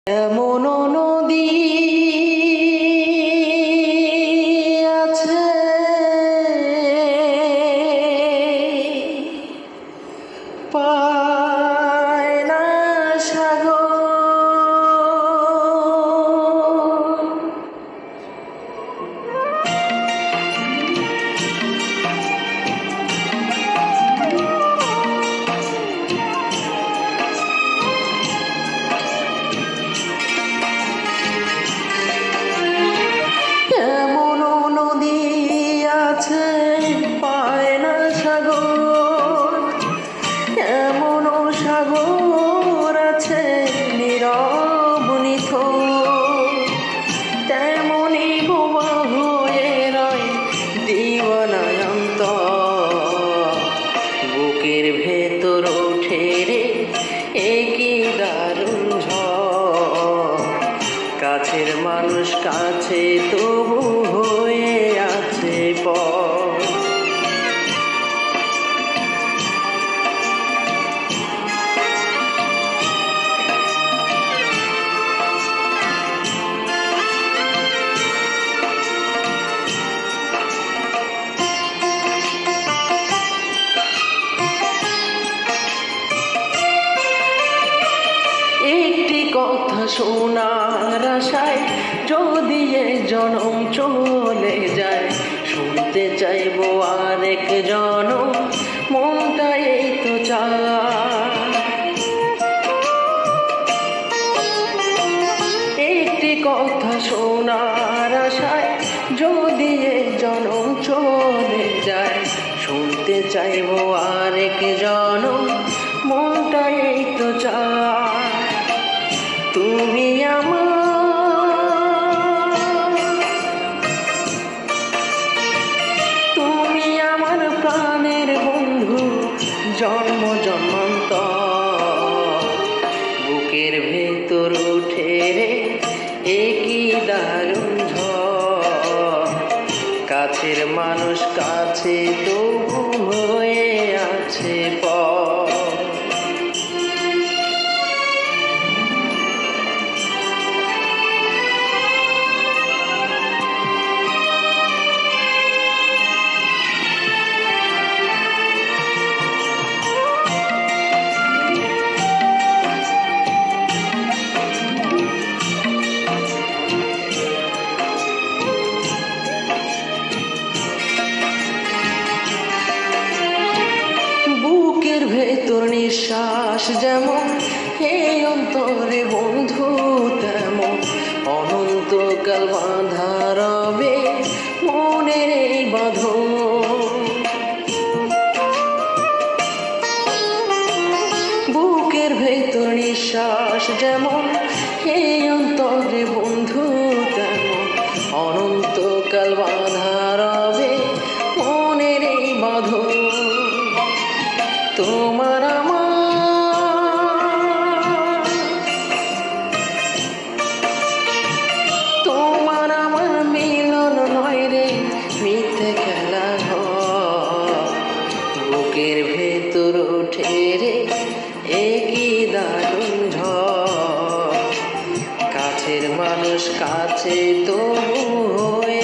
এমন নদী আছে পায় না সাগর। এমন নদী আছে পায় না সাগর, এমন সাগর আছে নীরব নিথর। তেমনি বোমা হয়ে রয় দিওয়ানার অন্তর, বুকের ভেতর ওঠে রে একই দারুণ ঝড়। কাছের মানুষ কাছে তবু হয়ে আছে পর। একটি কথা শোনার আশায় যদি এ জনম চলে যায়, শুনতে চাইবো আরেক জনম, মনটা এই তো চায়। একটি কথা শোনার আশায় যদি এ জনম চলে যায়, শুনতে চাইবো আরেক জনম, মনটা এই তো চায়। তুমি আমার প্রাণের বন্ধু, জন্ম জন্মান্তর। বুকের ভেতর উঠে রে একই দারুণ ঝড়। কাছের মানুষ কাছে তবু হয়ে আছে পর। বুকের ভেতর নিঃশ্বাস যেমন, এই অন্তরে বন্ধু তেমন, অনন্তকাল বাঁধা রবে মনের এই বাঁধন। বুকের ভেতর নিঃশ্বাস যেমন, এই অন্তরে বন্ধু তেমন, অনন্তকাল বাঁধা রবে মনের এই বাঁধন। তোমার আমার মিলন নয় রে মিথ্যে খেলা ঘর। বুকের ভেতর ওঠে রে একই দারুণ ঝড়। কাছের মানুষ কাছে তবু হয়ে